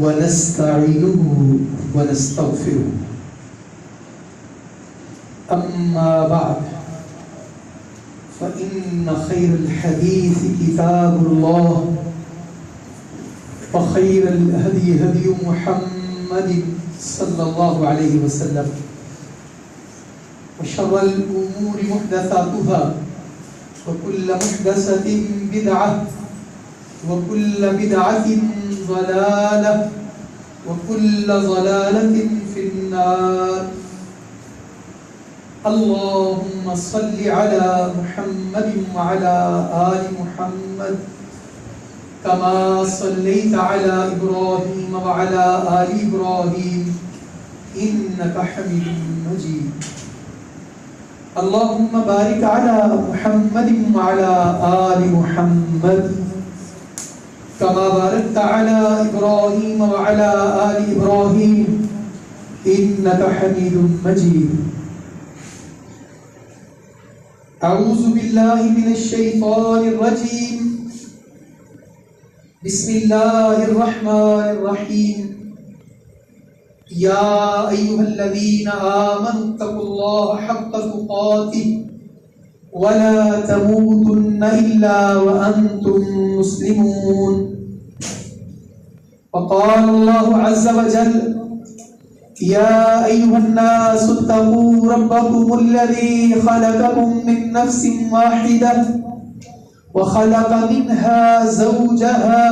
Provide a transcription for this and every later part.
ونستعينه ونستغفره. أما بعد فإن خير الحديث كتاب الله وخير الهدي هدي محمد صلى الله عليه وسلم وشر الأمور محدثاتها وكل محدثة بدعة وكل بدعة ضلالة وكل ضلالة في النار. اللهم صل على محمد وعلى آل محمد كما صليت على إبراهيم وعلى آل إبراهيم إنك حميد مجيد. اللهم بارك على محمد وعلى آل محمد كما باركت على إبراهيم وعلى آل إبراهيم إنك حميد مجيد. أعوذ بالله من الشيطان الرجيم. بسم الله الرحمن الرحيم. يا أيها الذين آمنوا اتقوا الله حق تقاته ولا تموتن إلا وأنتم مسلمون. وقال الله عز وجل: يا أيها الناس اتقوا ربكم الذي خلقكم من نفس واحدة وخلق منها زوجها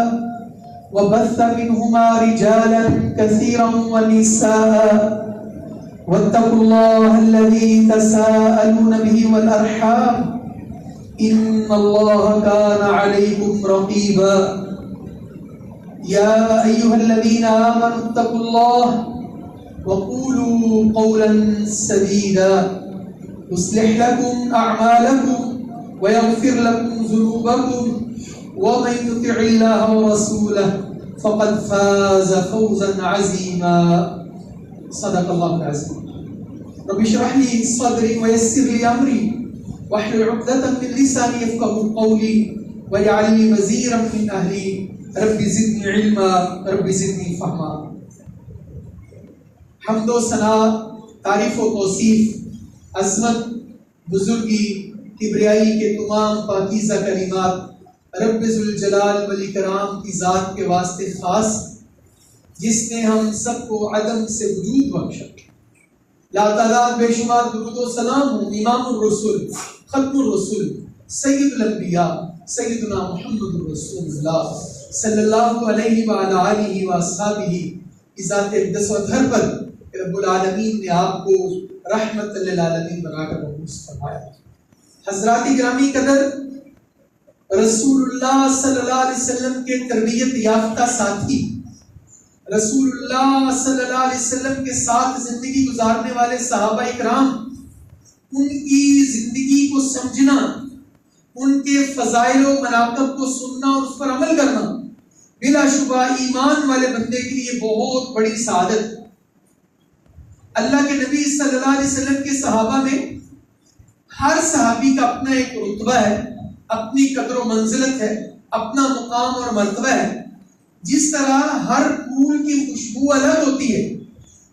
وبث منهما رجالا كثيرا ونساء واتقوا الله الذي تساءلون به والأرحام إن الله كان عليكم رقيبا. يا أيها الذين آمنوا اتقوا الله وقولوا قولا سديدا يصلح لكم أعمالكم ويغفر لكم ذنوبكم ومن يطع الله ورسوله فقد فاز فوزا عظيما. صدق الله العظيم. رب اشرح لي صدري ويسر لي أمري واحلل عقدة من لساني يفقهوا قولي واجعل لي وزيرا من أهلي رب زدني علما رب زدني فهما. حمد و ثنا، تعریف و توصیف، عظمت، بزرگی، کبریائی کے تمام پاکیزہ کلمات رب ذوالجلال والاکرام کی ذات کے واسطے خاص، جس نے ہم سب کو عدم سے وجود بخشا. لا تعداد بے شمار درود و سلام ہوں امام الرسول، ختم الرسول، سید الانبیاء، سیدنا محمد رسول اللہ صلی اللہ علیہ وآلہ آلہ واصحابہ کی ذات اقدس و اطہر پر رب العالمین نے آپ کو رحمت للعالمین بنا کر مبعوث فرمایا. حضرات گرامی قدر، رسول اللہ صلی اللہ علیہ وسلم کے تربیت یافتہ ساتھی، رسول اللہ صلی اللہ علیہ وسلم کے ساتھ زندگی گزارنے والے صحابہ اکرام، ان کی زندگی کو سمجھنا، ان کے فضائل و مناقب کو سننا اور اس پر عمل کرنا بلا شبہ ایمان والے بندے کے لیے بہت بڑی سعادت. اللہ کے نبی صلی اللہ علیہ وسلم کے صحابہ میں ہر صحابی کا اپنا ایک رتبہ ہے، اپنی قدر و منزلت ہے، اپنا مقام اور مرتبہ ہے. جس طرح ہر پھول کی خوشبو الگ ہوتی ہے،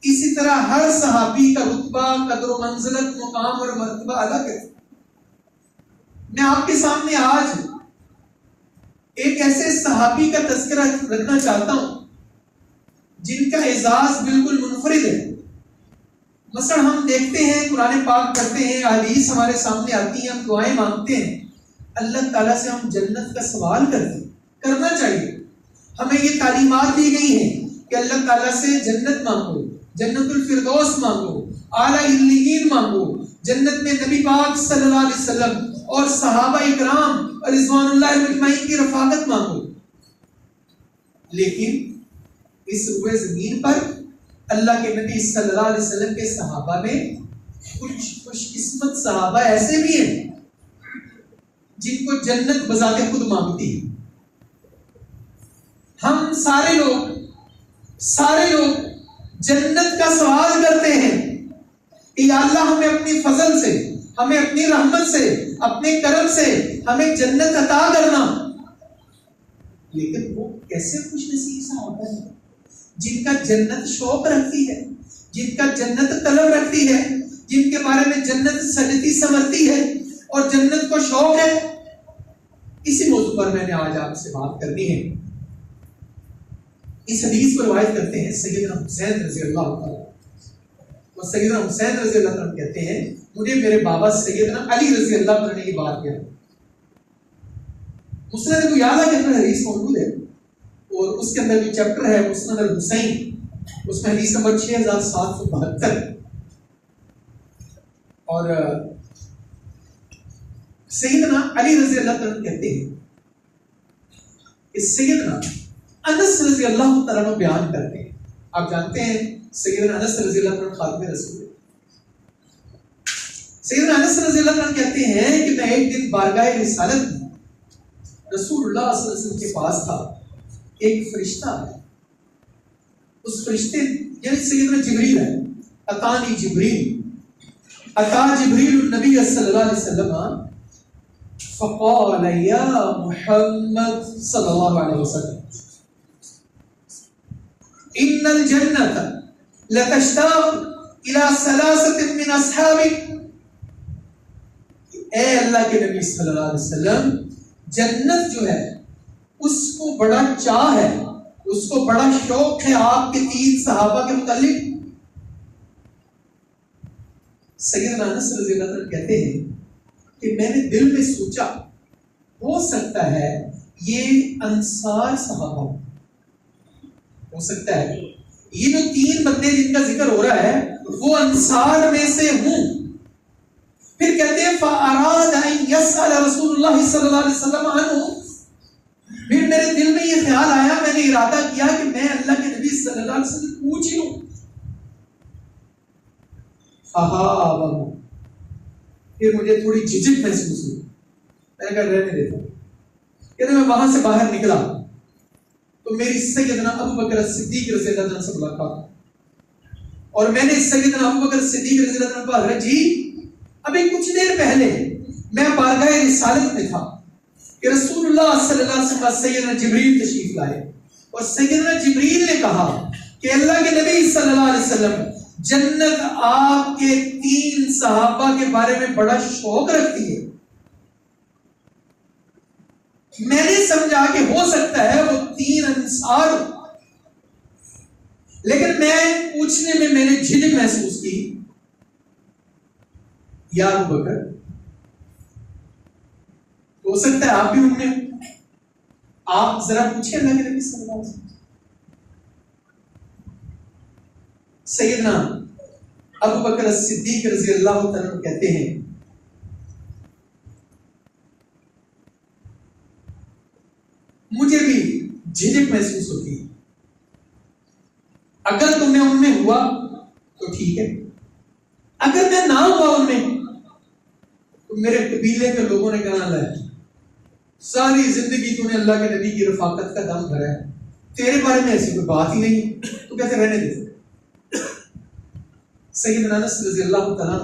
اسی طرح ہر صحابی کا رتبہ، قدر و منزلت، مقام اور مرتبہ الگ ہے. میں آپ کے سامنے آج ایک ایسے صحابی کا تذکرہ رکھنا چاہتا ہوں جن کا اعزاز بالکل منفرد ہے. مثلا ہم دیکھتے ہیں، قرآن پاک پڑھتے ہیں، احادیث ہمارے سامنے آتی ہیں، ہم دعائیں مانگتے ہیں، اللہ تعالیٰ سے ہم جنت کا سوال کرتے ہیں. کرنا چاہیے. ہمیں یہ تعلیمات دی گئی ہیں کہ اللہ تعالیٰ سے جنت مانگو، جنت الفردوس مانگو، اعلیٰ علیین مانگو، جنت میں نبی پاک صلی اللہ علیہ وسلم اور صحابہ اکرام اور رضوان اللہ اجمعین کی رفاقت مانگو. لیکن اس روئے زمین پر اللہ کے نبی صلی اللہ علیہ وسلم کے صحابہ میں کچھ خوش قسمت صحابہ ایسے بھی ہیں جن کو جنت بذات خود مانگتی ہے. ہم سارے لوگ جنت کا سوال کرتے ہیں کہ یا اللہ ہمیں اپنی فضل سے، ہمیں اپنی رحمت سے، اپنے کرم سے ہمیں جنت عطا کرنا. لیکن وہ کیسے خوش نصیب صحابہ ہیں جن کا جنت شوق رکھتی ہے، جن کا جنت طلب رکھتی ہے، جن کے بارے میں جنت سجتی سمرتی ہے اور جنت کو شوق ہے. اسی موضوع پر میں نے آج آپ سے بات کرنی ہے. اس حدیث کو روایت کرتے ہیں سیدنا حسین رضی اللہ عنہ. اور سیدنا حسین رضی اللہ عنہ کہتے ہیں مجھے میرے بابا سیدنا علی رضی اللہ عنہ نے یہ بات کہی. مسند کو یاد ہے کہ اندر حدیث موجود ہے اور اس کے اندر جو چیپٹر ہے مسند الحسین، اس میں حدیث نمبر 6772. اور سیدنا علی رضی اللہ عنہ کہتے ہیں کہ سیدنا انس رضی اللہ تعالیٰ بیان کرتے ہیں. آپ جانتے ہیں سیدنا انس رضی اللہ عنہ خادم رسول ہے. سیدنا انس رضی اللہ عنہ کہتے ہیں کہ میں ایک دن بارگاہ رسالت میں رسول اللہ صلی اللہ علیہ وسلم کے پاس تھا. ایک فرشتہ ہے، اس فرشتے یعنی سیدنا جبریل ہے. اتانی جبریل، اتا جبریل النبی صلی اللہ علیہ وسلم فقال یا محمد صلی اللہ علیہ وسلم ان الجنة لتشتاق الى ثلاثة من اصحابك. اے اللہ کے نبی صلی اللہ علیہ وسلم، جنت جو ہے اس کو بڑا چاہ ہے، اس کو بڑا شوق ہے آپ کے 3 صحابہ کے متعلق. سیدنا انس رضی اللہ عنہ کہتے ہیں کہ میں نے دل میں سوچا ہو سکتا ہے یہ انصار صحابہ ہو سکتا ہے، یہ جو 3 بندے جن کا ذکر ہو رہا ہے وہ انصار میں سے ہوں. پھر کہتے ہیں فَأَرَادَ أَن يَسْأَلَ رسول اللہ صلی اللہ علیہ وسلم عنہ. پھر میرے دل میں یہ خیال آیا، میں نے ارادہ کیا کہ میں اللہ کے نبی صلی اللہ علیہ وسلم پوچھ لوں. پھر مجھے تھوڑی جھجک محسوس ہوئی. میں نے کہا رہنے دیتا. کہتے میں وہاں سے باہر نکلا تو میری سیدنا ابو بکر صدیق رضی اللہ عنہ سے ملاقات، اور میں نے سیدنا ابو بکر صدیق رضی اللہ عنہ کو حضرت جی ابھی کچھ دیر پہلے میں بارگاہ رسالت میں تھا کہ رسول اللہ صلی اللہ علیہ وسلم سیدنا جبریل تشریف لائے اور سیدنا جبریل نے کہا کہ اللہ کے نبی صلی اللہ علیہ وسلم جنت آپ کے 3 صحابہ کے بارے میں بڑا شوق رکھتی ہے. میں نے سمجھا کہ ہو سکتا ہے وہ 3 انصار، لیکن میں پوچھنے میں نے جھجک محسوس کی. یا ابو بکر ہو سکتا ہے آپ بھی ان میں، آپ ذرا پوچھیں اللہ کے نبی صلی اللہ علیہ وسلم. سیدنا ابو بکر صدیق رضی اللہ تعالیٰ کہتے ہیں مجھے بھی جھجک محسوس ہوتی ہے. اگر تم نے ان میں ہوا تو ٹھیک ہے، اگر میں نہ ہوا ان میں تو میرے قبیلے کے لوگوں نے کہنا ہے ساری زندگی تو نے اللہ کے نبی کی رفاقت کا دم بھرا ہے، تیرے بارے میں ایسی کوئی بات ہی نہیں، تو کیسے رہنے دے. سیدنا انس رضی اللہ تعالیٰ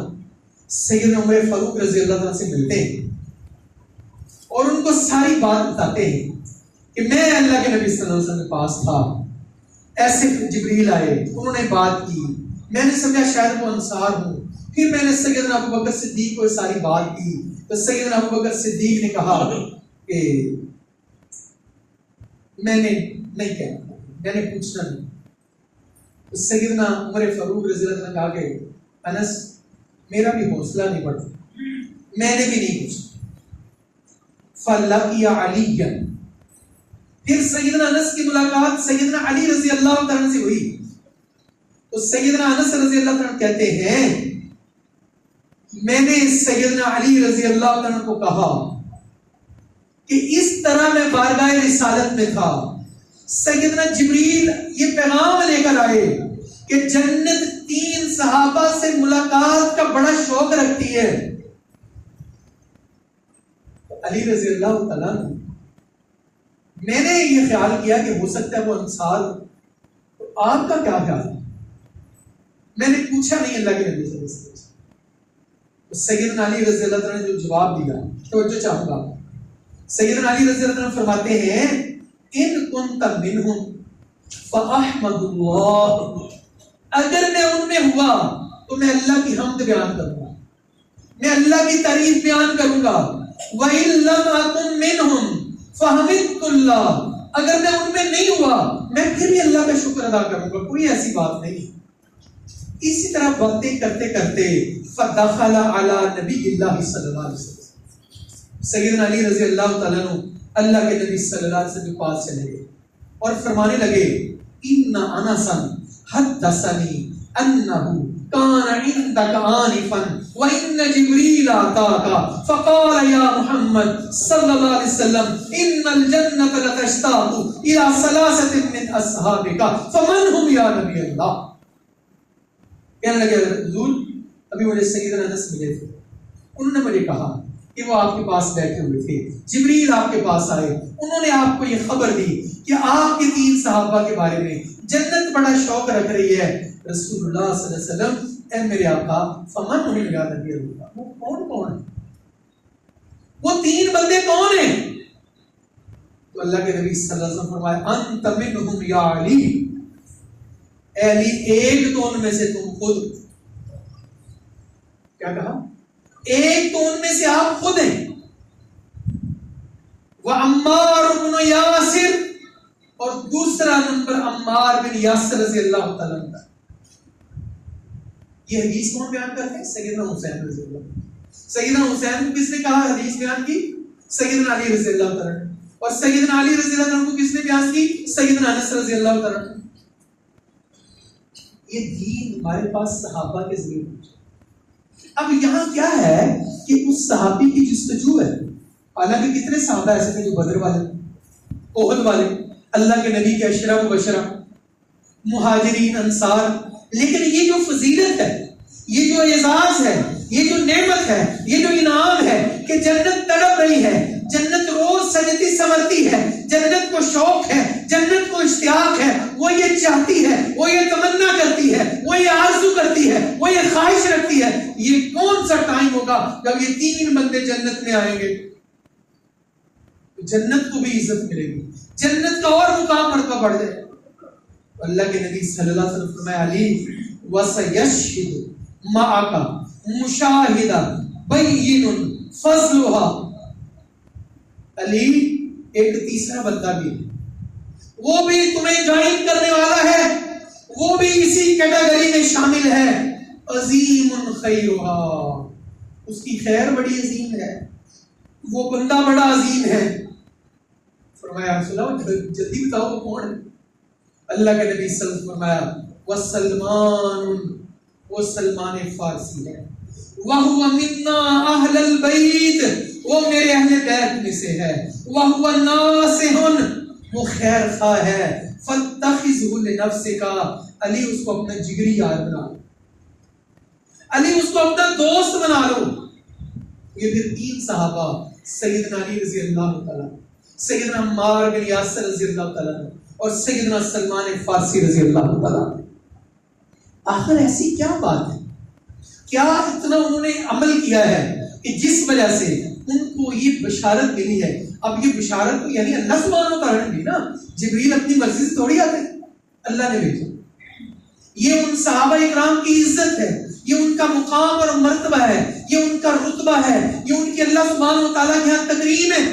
سیدنا عمر فاروق رضی اللہ تعالیٰ سے ملتے ہیں اور ان کو ساری بات بتاتے ہیں کہ میں اللہ کے نبی صلی اللہ علیہ وسلم کے پاس تھا، ایسے جبریل آئے، انہوں نے بات کی، میں نے سمجھا شاید وہ انصار ہوں. پھر میں نے سیدنا ابو بکر صدیق کو ساری بات کی تو سیدنا ابو بکر صدیق نے کہا کہ میں نے نہیں کہا، میں نے پوچھنا نہیں. تو سیدنا عمر فاروق رضی اللہ عنہ نے کہا کہ انس میرا بھی حوصلہ نہیں بڑھتا، میں نے بھی نہیں پوچھا. فَلَقِيَ عَلِيًّا. پھر سیدنا انس کی ملاقات سیدنا علی رضی اللہ عنہ سے ہوئی تو سیدنا انس رضی اللہ عنہ کہتے ہیں میں نے سیدنا علی رضی اللہ عنہ کو کہا کہ اس طرح میں بارگاہ رسالت میں تھا، سیدنا جبریل یہ پیغام لے کر آئے کہ جنت 3 صحابہ سے ملاقات کا بڑا شوق رکھتی ہے. علی رضی اللہ تعالیٰ میں نے یہ خیال کیا کہ ہو سکتا ہے وہ انصار، تو آپ کا کیا خیال ہے؟ میں نے پوچھا نہیں اللہ کے نبی صلی اللہ علیہ وسلم. سیدنا علی رضی اللہ عنہ نے جو جواب دیا توجہ چاہوں گا. سیدنا علی رضی اللہ عنہ فرماتے ہیں ان کنت منہم، فَأَحْمَدُ اللَّهِ، اگر میں ان میں ہوا تو میں اللہ کی حمد بیان کروں گا، میں اللہ کی تعریف بیان کروں گا. وَإِن لَّمْ أَكُن مِّنْهُمْ فَحَمِدْتُ اللَّهَ، اگر میں ان میں نہیں ہوا میں پھر بھی اللہ کا شکر ادا کروں گا. کوئی ایسی بات نہیں. اسی طرح باتیں کرتے کرتے فدخل علی نبی اللہ صلی اللہ علیہ وسلم، سیدنا علی رضی اللہ تعالیٰ عنہ اللہ کے نبی صلی اللہ علیہ وسلم کے پاس چلے گئے اور فرمانے لگے ان انسا حدثنی انہ کان عندک آنفا وان جبریل اتاک فقال یا محمد صلی اللہ علیہ وسلم ان الجنۃ لتشتاق الى ثلاثه من اصحابک فمن هم یا نبی اللہ. کہنے لگے حضور ابھی مجھے سیدنا انس ملے تھے، انہوں نے مجھے کہا کہ وہ آپ کے پاس بیٹھے ہوئے تھے، جبریل آپ کے پاس آئے، انہوں نے آپ کو یہ خبر دی کہ آپ کے 3 صحابہ کے بارے میں جنت بڑا شوق رکھ رہی ہے. رسول اللہ صلی اللہ علیہ وسلم اے میرے آقا فمن هم یا نبی اللہ، وہ کون ہے، وہ 3 بندے کون ہیں؟ تو اللہ کے نبی صلی اللہ علیہ وسلم فرمایا انت منهم یا علی، اے علی ایک تو ان میں سے تم خود. کیا کہا؟ ایک تو ان میں سے آپ خود ہیں. وعمار بن یاسر، اور دوسرا نمبر عمار بن یاسر رضی اللہ تعالیٰ عنہ. یہ حدیث کون بیان کرتے ہیں؟ سیدنا حسین رضی اللہ عنہ. سیدنا حسین کو کس نے کہا حدیث بیان کی؟ سیدنا علی رضی اللہ تعالیٰ عنہ. اور سیدنا علی رضی اللہ عنہ کو کس نے بیان کی؟ سیدنا انس رضی اللہ تعالیٰ عنہ. یہ دین ہمارے پاس صحابہ کے ذریعے پہنچا. اب یہاں کیا ہے کہ اس صحابی کی جستجو ہے. حالانکہ کتنے صحابہ ایسے تھے جو بدر والے، احد والے، اللہ کے نبی کے عشرہ مبشرہ، مہاجرین انصار، لیکن یہ جو فضیلت ہے، یہ جو اعزاز ہے، یہ جو نعمت ہے، یہ جو انعام ہے کہ جنت تڑپ رہی ہے، جنت روز سجتی سنورتی ہے، جنت کو شوق ہے، جنت کو اشتیاق ہے، وہ یہ چاہتی ہے، وہ یہ تمنا کرتی ہے، وہ یہ آرزو کرتی ہے، وہ یہ خواہش رکھتی ہے. یہ کون سا ٹائم ہوگا جب یہ 3 بندے جنت میں آئیں گے؟ جنت کو بھی عزت ملے گی، جنت کا اور مقام مرتبہ بڑھ جائے. اللہ کے نبی صلی اللہ علیہ وسلم فرمایا علی وَسَيَشْهِدُ مَعَكَ مُشَاهِدًا بَيِّنٌ فَضْلُهَا. علی ایک تیسرا بندہ بھی ہے، وہ بھی تمہیں جوائن کرنے والا ہے، وہ بھی اسی کیٹیگری میں شامل ہے. عظیم خیرها، اس کی خیر بڑی عظیم ہے، وہ بندہ بڑا عظیم ہے. فرمایا رسول اللہ جلدی بتاؤ وہ کون ہے؟ اللہ کے نبی صلی اللہ علیہ وسلم فرمایا وسلمان، وہ سلمان فارسی ہے. وَهُوَ مِنَّا أَهْلَ الْبَيْتِ، وہ میرے اہل بیت میں سے ہے. وَهُوَ نَاصِحٌ، وہ خیر خواہ ہے. فَاتَّخِذْهُ لِنَفْسِكَ، علی اس کو اپنا جگری یار بنا لو، علی اس کو اپنا دوست بنا لو. یہ پھر 3 صحابہ، سیدنا علی رضی اللہ تعالیٰ، سیدنا عمار بن یاسر رضی اللہ تعالیٰ اور سیدنا سلمان فارسی رضی اللہ تعالیٰ. آخر ایسی کیا بات ہے، کیا اتنا انہوں نے عمل کیا ہے کہ جس وجہ سے ان کو یہ بشارت ملی ہے؟ اب یہ بشارت تو یعنی اللہ سبحانہ و تعالیٰ نے دی نا، جبریل اپنی مرضی سے تھوڑی آتے، اللہ نے بھیجا. یہ ان صحابہ اکرام کی عزت ہے، یہ ان کا مقام اور مرتبہ ہے، یہ ان کا رتبہ ہے، یہ ان کی اللہ سبحانہ و تعالیٰ کے یہاں تکریم ہے.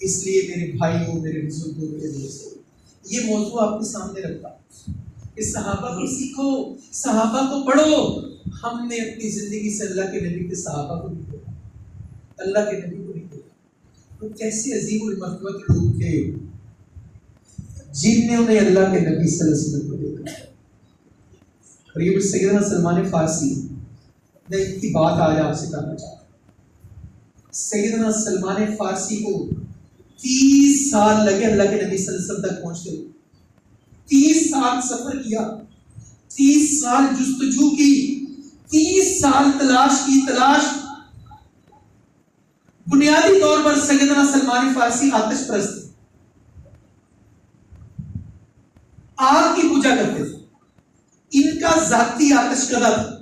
اس لیے میرے بھائیوں، میرے بزرگوں، میرے دوستوں، یہ موضوع آپ کے سامنے رکھا کہ صحابہ کو سیکھو، صحابہ کو پڑھو. ہم نے اپنی زندگی سے اللہ کے نبی کے صحابہ کو نہیں دیکھا، اللہ کے نبی کو نہیں دیکھا. وہ کیسے عظیم المرتبہ کے لوگ تھے جن نے اللہ کے نبی صلی اللہ علیہ وسلم کو دیکھا. اور یہ سیدنا سلمان فارسی، میں ان کی بات آج آپ سے کرنا چاہتا ہوں. سیدنا سلمان فارسی کو 30 سال لگے اللہ کے نبی صلی اللہ علیہ وسلم تک پہنچتے ہوئے. 30 سال سفر کیا، 30 سال جستجو کی، 30 سال تلاش کی. بنیادی طور پر سیدنا سلمان فارسی آتش پرست، آگ کی پوجا کرتے تھے. ان کا ذاتی آتش کدا تھا،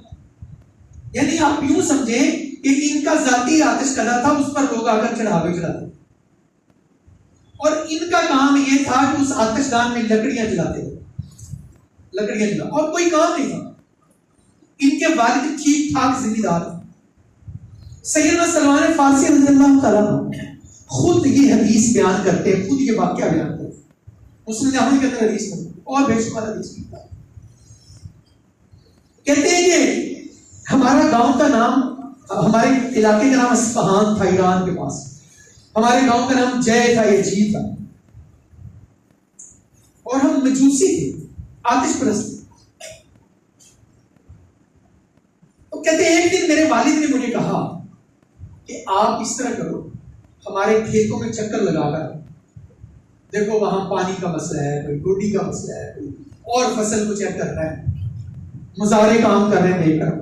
یعنی آپ یوں سمجھیں کہ ان کا ذاتی آتش کدا تھا، اس پر لوگ آ کر چڑھاوے چڑھاتے. اور ان کا کام یہ تھا کہ اس آتش دان میں لکڑیاں جلاتے تھے، لکڑیاں جلا، اور کوئی کام نہیں تھا. ان کے والد ٹھیک ٹھاک ذمہ دار. سیدنا سلمان فارسی رضی اللہ تعالیٰ خود یہ حدیث بیان کرتے ہیں، خود یہ واقعہ بیان کرتے ہیں. مسلم احمد کے اندر حدیث میں اور بے شمار حدیث میں کہتے ہیں کہ ہمارا گاؤں کا نام، ہمارے علاقے کا نام اصفہان تھا، ایران کے پاس. ہمارے گاؤں کا نام جے تھا، یزید تھا، اور ہم مجوسی تھے، آتش پرست تھے. تو کہتے ہیں ایک دن میرے والد نے مجھے کہا کہ آپ اس طرح کرو، ہمارے کھیتوں میں چکر لگا کر دیکھو، وہاں پانی کا مسئلہ ہے، کوئی گوڈی کا مسئلہ ہے، کوئی اور فصل کو چیک کر رہا ہے، مزارے کام کر رہے ہیں لے کر.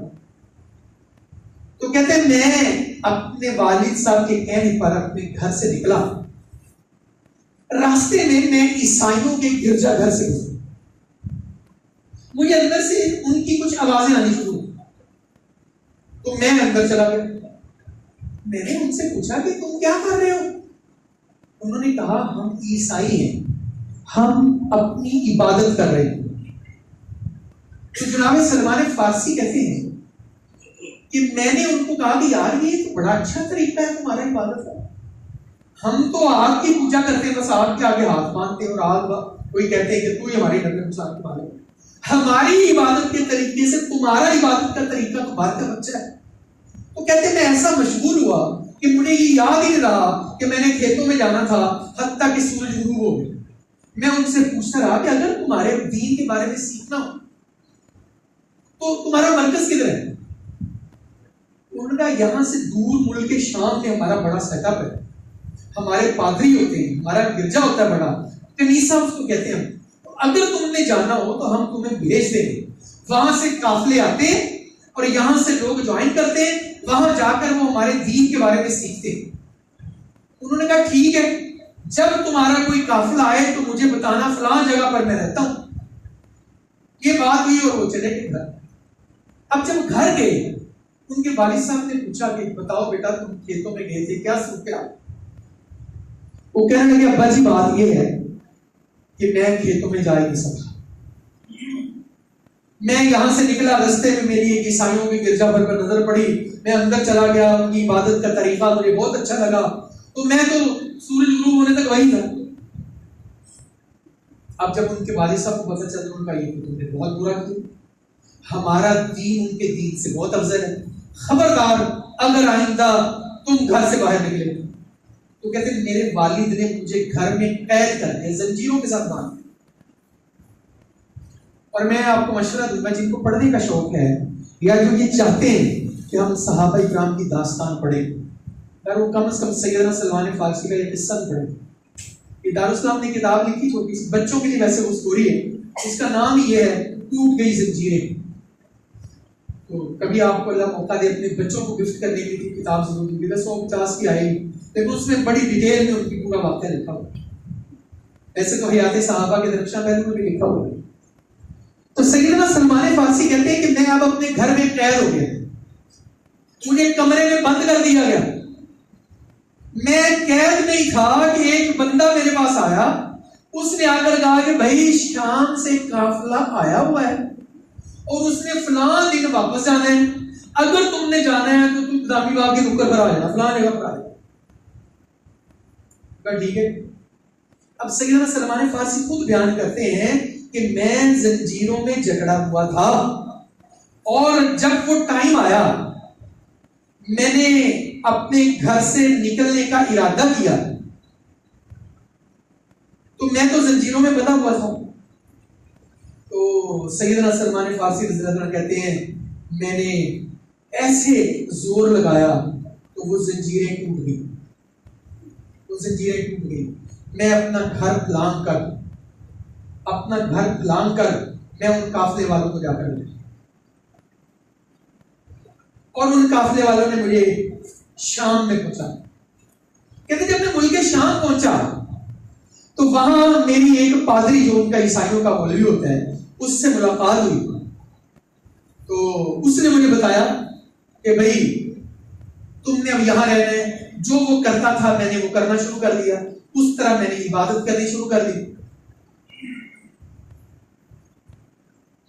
تو کہتے ہیں میں اپنے والد صاحب کے کہنے پر اپنے گھر سے نکلا. راستے میں عیسائیوں کے گرجا گھر سے گزرا. مجھے اندر سے ان کی کچھ آوازیں آنی شروع ہوئی، تو میں اندر چلا گیا. میں نے ان سے پوچھا کہ تم کیا کر رہے ہو؟ انہوں نے کہا ہم عیسائی ہیں، ہم اپنی عبادت کر رہے ہیں. تو جناب سلمان فارسی کہتے ہیں کہ میں نے ان کو کہا کہ یار یہ تو بڑا اچھا طریقہ ہے تمہارا عبادت کا. ہم تو آگ کی پوجا کرتے ہیں، بس آگ کے آگے ہاتھ باندھتے ہیں، اور آگ کوئی کہتے ہیں کہ تو ہی ہماری نظر مسان کے مالک. ہماری عبادت کے طریقے سے تمہارا عبادت کا طریقہ تو بھارت کا بچہ ہے. تو کہتے ہیں میں ایسا مشغول ہوا کہ مجھے یہ یاد ہی نہیں رہا کہ میں نے کھیتوں میں جانا تھا، حتیٰ کہ سورج غروب ہو گیا. میں ان سے پوچھتا رہا کہ اگر تمہارے دین کے بارے میں سیکھنا ہو تو تمہارا مرکز کدھر ہے؟ انہوں نے کہا یہاں سے دور ملک شام میں ہمارا بڑا سیٹ اپ ہے، ہمارے پادری ہوتے ہیں، ہمارا گرجا ہوتا ہے بڑا، کنیسا اس کو کہتے ہیں. اگر تم نے جانا ہو تو ہم تمہیں بھیج دیں گے. وہاں سے قافلے آتے ہیں اور یہاں سے لوگ جوائن کرتے ہیں، وہاں جا کر وہ ہمارے دین کے بارے میں سیکھتے ہیں. انہوں نے کہا ٹھیک ہے، جب تمہارا کوئی قافلہ آئے تو مجھے بتانا، فلاں جگہ پر میں رہتا ہوں. یہ بات ہوئی اور وہ چلے گئے گھر. اب جب گھر گئے ان کے والد صاحب نے پوچھا کہ بتاؤ بیٹا تم کھیتوں میں گئے تھے، کیا سوچا؟ وہ کہنے لگے ابا جی بات یہ ہے کہ میں کھیتوں میں جا ہی نہیں سکتا. میں یہاں سے نکلا، رستے میں میری ایک عیسائیوں کی گرجا گھر پر نظر پڑی، میں اندر چلا گیا، ان کی عبادت کا طریقہ مجھے بہت اچھا لگا، تو میں تو سورج غروب ہونے تک وہی تھا. اب جب ان کے والد صاحب کو پتہ چلا، ان کا یہ تم نے بہت برا کیا، ہمارا دین ان کے دین سے بہت افضل ہے، خبردار اگر آئندہ تم گھر سے باہر نکلے. تو کہتے ہیں میرے والد نے مجھے گھر میں قید کر دیا، زنجیروں کے ساتھ باندھ دیا. اور میں آپ کو مشورہ دوں گا جن کو پڑھنے کا شوق ہے یا جو یہ چاہتے ہیں کہ ہم صحابہ اکرام کی داستان پڑھیں، اگر وہ کم از کم سیدنا سلمان فارسی کا یہ قصہ پڑھیں. یہ دارالاسلام نے کتاب لکھی جو بچوں کے لیے ویسے وہ سٹوری ہے، اس کا نام یہ ہے ٹوٹ گئی زنجیریں. تو کبھی آپ کو اللہ موقع دے اپنے بچوں کو گفٹ کرنے کی کتاب ضرور دیں گے. 150 کی آئے گی لیکن اس میں بڑی ڈیٹیل میں ان کی پورا واقعہ لکھا ہوا ہے. ایسے تو حیات صحابہ کے درخشاں پہلو میں بھی لکھا ہوا ہے. تو سیدنا سلمان فارسی کہتے ہیں کہ میں اب اپنے گھر میں قید ہو گیا، مجھے کمرے میں بند کر دیا گیا. میں قید نہیں تھا کہ ایک بندہ میرے پاس آیا، اس نے آ کر کہا کہ بھائی شام سے قافلہ آیا ہوا ہے اور اس نے فلاں دن واپس جانا ہے، اگر تم نے جانا ہے تو تم دامی باغ کے نکر پر آ جانا، فلاں جگہ پر آ جانا. ٹھیک ہے. اب سیدنا سلمان فارسی خود بیان کرتے ہیں کہ میں زنجیروں میں جکڑا ہوا تھا، اور جب وہ ٹائم آیا میں نے اپنے گھر سے نکلنے کا ارادہ کیا تو میں تو زنجیروں میں بندھا ہوا تھا. تو سیدنا سلمان فارسی رضی اللہ عنہ کہتے ہیں میں نے ایسے زور لگایا تو وہ زنجیریں ٹوٹ گئی، وہ زنجیریں ٹوٹ گئی. میں اپنا گھر پھلانگ کر میں ان قافلے والوں کو جا کر ملا، اور ان قافلے والوں نے مجھے شام میں پہنچا. کہتے جب میں ملک شام پہنچا تو وہاں میری ایک پادری جو ان کا عیسائیوں کا مولوی ہوتا ہے اس سے ملاقات ہوئی. تو اس نے مجھے بتایا کہ بھائی تم نے اب یہاں رہنا ہے، جو وہ کرتا تھا میں نے وہ کرنا شروع کر دیا. اس طرح میں نے عبادت کرنی شروع کر دی.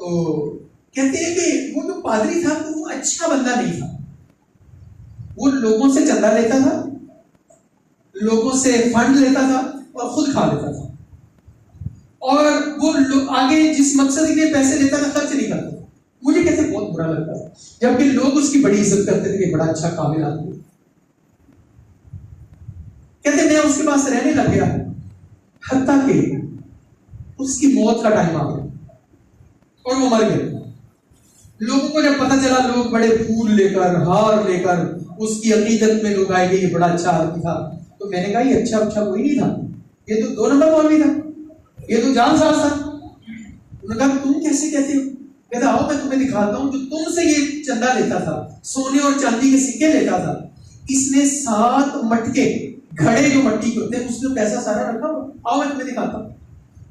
تو کہتے ہیں کہ وہ جو پادری تھا وہ اچھا بندہ نہیں تھا. وہ لوگوں سے چندہ لیتا تھا, لوگوں سے فنڈ لیتا تھا اور خود کھا لیتا تھا, اور وہ آگے جس مقصد کے لیے پیسے لیتا تھا خرچ نہیں کرتا. مجھے کہتے بہت برا لگتا تھا, جبکہ لوگ اس کی بڑی عزت کرتے تھے کہ بڑا اچھا قابل آدمی. کہتے میں اس کے پاس رہنے لگ گیا, حتیٰ کہ اس کی موت کا ٹائم آ گیا اور وہ مر گیا. لوگوں کو جب پتہ چلا, لوگ بڑے پھول لے کر, ہار لے کر اس کی عقیدت میں لوگ آئے کہ یہ بڑا اچھا آدمی تھا. تو میں نے کہا یہ اچھا کوئی نہیں تھا, یہ تو 2 نمبر مولوی تھا, یہ تو جان ساز تھا. انہوں نے کہا تم کیسے کہتے ہو؟ کہتا آؤ میں تمہیں دکھاتا ہوں. جو تم سے یہ چندہ لیتا تھا, سونے اور چاندی کے سکے لیتا تھا, اس نے 7 مٹکے گھڑے جو مٹی کے ہوتے ہیں اس میں پیسہ سارا رکھا ہوا, آؤ میں تمہیں دکھاتا ہوں.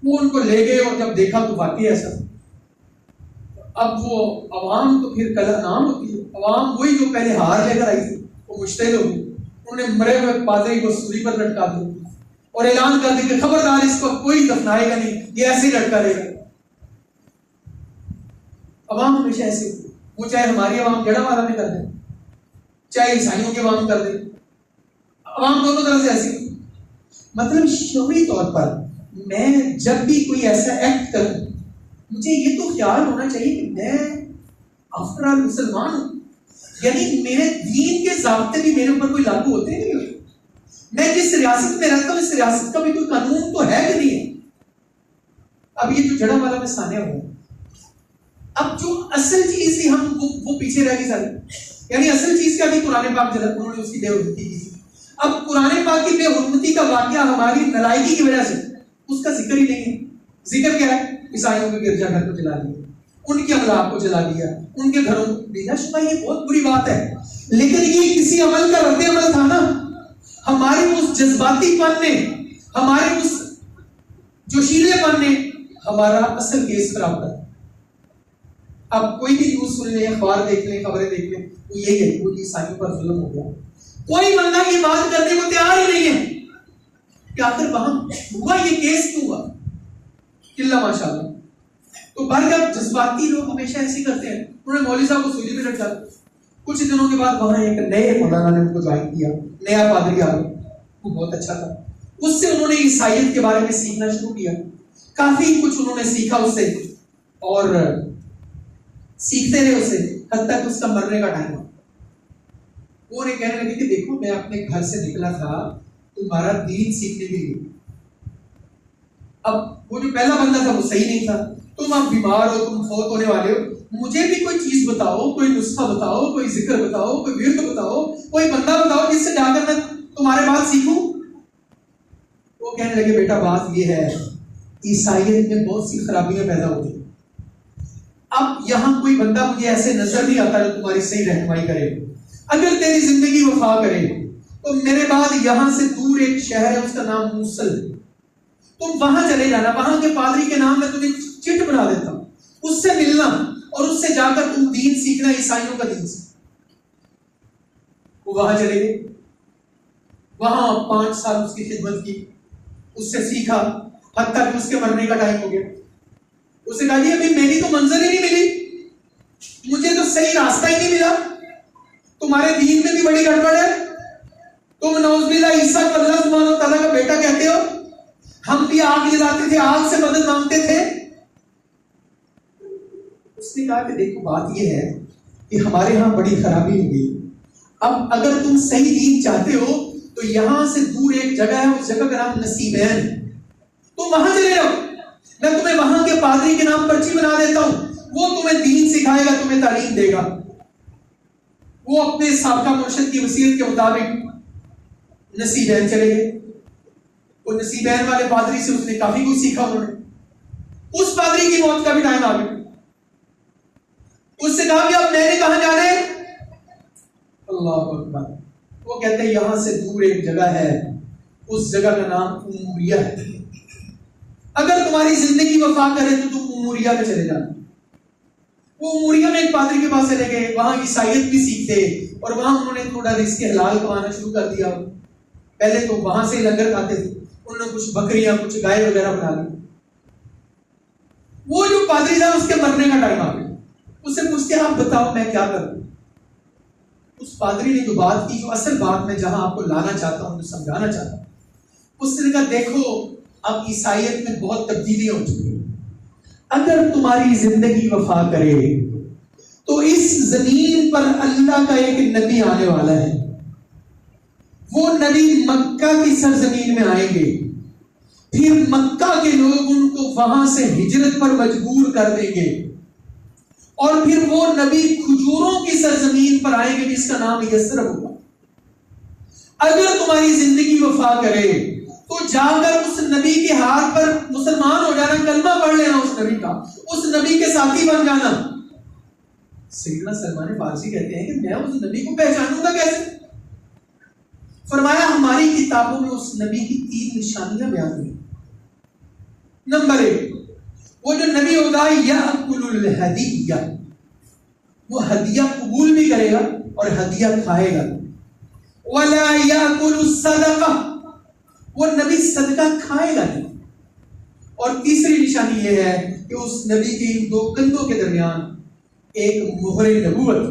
وہ ان کو لے گئے اور جب دیکھا تو واقعی ایسا. اب وہ عوام تو پھر کلا نام ہوتی ہے, عوام وہی جو پہلے ہار لے کر آئی تھی وہ مشتعل ہو گئی. انہوں نے مرے ہوئے پادری کو سولی پر لٹکا دیا اور اعلان کر دیا کہ خبردار اس کو کوئی دفنائے گا نہیں, یہ ایسے ہی لٹکا رہے گا. عوام ہمیشہ ایسے ہوتی ہے, وہ چاہے ہماری عوام جڑا والا میں کر دے, چاہے عیسائیوں کی عوام کر دے, عوام دونوں طرح سے ایسی. مطلب شعوری طور پر میں جب بھی کوئی ایسا ایکٹ کروں, مجھے یہ تو خیال ہونا چاہیے کہ میں آفٹر آل مسلمان ہوں, یعنی میرے دین کے ضابطے بھی میرے اوپر کوئی لاگو ہوتے نہیں ہوتے. میں جس ریاست میں رہتا ہوں اس ریاست کا بھی کوئی قانون تو ہے کہ نہیں ہے. اب یہ جو جڑا والا میں سانیہ ہوں, اب جو اصل چیز تھی ہم وہ پیچھے رہ گئی ساری. یعنی اصل چیز کیا تھی؟ قرآن پاک جلد انہوں نے اس کی بے حرمتی کی. اب قرآن پاک کی بے حرمتی کا واقعہ ہماری نالائکی کی وجہ سے اس کا ذکر ہی نہیں ہے. ذکر کیا ہے؟ عیسائیوں کے گرجا گھر کو جلا دیا, ان کے املاک کو جلا دیا, ان کے گھروں کو بلا شبہ یہ بہت بری بات ہے. لیکن یہ کسی عمل کا رد عمل تھا نا. ہمارے اس جذباتی پن نے, ہمارے اس جوشیلے پن نے ہمارا اصل کیس خراب کر. اب کوئی بھی نیوز سن لیں, اخبار دیکھ لیں, خبریں دیکھ لیں, تو یہی ہے وہ عیسائیوں پر ظلم ہو گیا. کوئی بندہ یہ بات کرنے کو تیار ہی نہیں ہے کہ آخر وہاں ہوا یہ کیس کیوں ہوا. اللہ ماشاء اللہ. تو برگب جذباتی لوگ ہمیشہ ایسے کرتے ہیں. انہوں نے مولوی صاحب کو سولی میں لٹکا. کچھ دنوں کے بعد وہاں ایک نئے مولانا نے ان کو جوائن کیا, نیا پادری آ گیا, وہ بہت اچھا تھا. اس سے انہوں نے عیسائیت کے بارے میں سیکھنا شروع کیا. کافی کچھ انہوں نے سیکھا اس سے, اور سیکھتے رہے اسے حتیٰ کہ اس کا مرنے کا ٹائم ہوا. وہ انہیں کہنے لگے کہ دیکھو میں اپنے گھر سے نکلا تھا تمہارا دین سیکھنے کے لیے. اب وہ جو پہلا بندہ تھا وہ صحیح نہیں تھا. تم اب بیمار ہو, تم فوت ہونے والے ہو, مجھے بھی کوئی چیز بتاؤ, کوئی نسخہ بتاؤ, کوئی ذکر بتاؤ, کوئی ورد بتاؤ, کوئی بندہ بتاؤ جس سے جا کر میں تمہارے بات سیکھوں. وہ کہنے لگے بیٹا بات یہ ہے, عیسائیت میں بہت سی خرابیاں پیدا ہوتی ہیں. اب یہاں کوئی بندہ مجھے ایسے نظر نہیں آتا جو تمہاری صحیح رہنمائی کرے. اگر تیری زندگی وفا کرے تو میرے بعد یہاں سے دور ایک شہر ہے, اس کا نام موصل. تم وہاں چلے جانا, وہاں کے پادری کے نام میں تمہیں چٹ بنا دیتا ہوں, اس سے ملنا اور اس سے جا کر تم دین سیکھنا, عیسائیوں کا دین سیکھنا. وہ وہاں چلے گئے, وہاں 5 سال اس کی خدمت کی, اس سے سیکھا حتیٰ کہ اس کے مرنے کا ٹائم ہو گیا. اسے کہا جی ابھی میری تو منزل ہی نہیں ملی, مجھے تو صحیح راستہ ہی نہیں ملا, تمہارے دین میں بھی بڑی گڑبڑ ہے, تم نعوذ باللہ عیسیٰ کو اللہ سبحانہ و تعالیٰ کا بیٹا کہتے ہو, ہم بھی آگ جلاتے تھے, آگ سے مدد مانگتے تھے. اس نے کہا کہ دیکھو بات یہ ہے کہ ہمارے ہاں بڑی خرابی ہو گئی. اب اگر تم صحیح دین چاہتے ہو تو یہاں سے دور ایک جگہ ہے, اس جگہ کا نام نصیبین, تم وہاں چلے جاؤ, میں تمہیں وہاں کے پادری کے نام پرچی بنا دیتا ہوں, وہ تمہیں دین سکھائے گا, تمہیں تعلیم دے گا. وہ اپنے سابقہ مرشد کی وصیت کے مطابق نصیبین چلے گئے. وہ نصیبین والے پادری سے اس نے کافی کچھ سیکھا. انہوں نے اس پادری کی موت کا بھی ٹائم آ گیا. اس سے کہا کہ اب میں نے کہاں جانا ہے؟ اللہ اکبر. وہ کہتے ہیں یہاں سے دور ایک جگہ ہے, اس جگہ کا نام اموریہ ہے. اگر تمہاری زندگی وفا کرے تو تم اموریہ میں چلے جانا. وہ اموریہ میں ایک پادری کے پاس چلے گئے, وہاں عیسائیت بھی سیکھتے اور وہاں انہوں نے تھوڑا رزق حلال کمانا شروع کر دیا. پہلے تو وہاں سے لنگر کھاتے تھے, انہوں نے کچھ بکریاں کچھ گائے وغیرہ بنا لی. وہ جو پادری تھا اس کے مرنے کا ٹائم آ گیا. اس سے پوچھتے ہیں آپ بتاؤ میں کیا کروں. اس پادری نے جو بات کی، جو اصل بات میں جہاں آپ کو لانا چاہتا ہوں، جو سمجھانا چاہتا ہوں، اس نے کہا دیکھو اب عیسائیت میں بہت تبدیلیاں ہو چکی ہیں. اگر تمہاری زندگی وفا کرے تو اس زمین پر اللہ کا ایک نبی آنے والا ہے. وہ نبی مکہ کی سرزمین میں آئیں گے، پھر مکہ کے لوگ ان کو وہاں سے ہجرت پر مجبور کر دیں گے، اور پھر وہ نبی کھجوروں کی سرزمین پر آئیں گے جس کا نام یثرب ہوگا. اگر تمہاری زندگی وفا کرے تو جا کر اس نبی کے ہاتھ پر مسلمان ہو جانا، کلمہ پڑھ لینا اس نبی کا، اس نبی کے ساتھی بن جانا. سیدنا سلمان فارسی کہتے ہیں کہ میں اس نبی کو پہچانوں گا کیسے؟ فرمایا ہماری کتابوں میں اس نبی کی 3 نشانیاں بیان ہوئی. نمبر 1، وہ جو نبی ہوگا یأکل الہدیہ، وہ ہدیہ قبول بھی کرے گا اور ہدیہ کھائے گا. ولا یأکل الصدقہ، وہ نبی صدقہ کھائے گا نہیں. اور تیسری نشانی یہ ہے کہ اس نبی کے ان 2 کندھوں کے درمیان ایک مہر نبوت.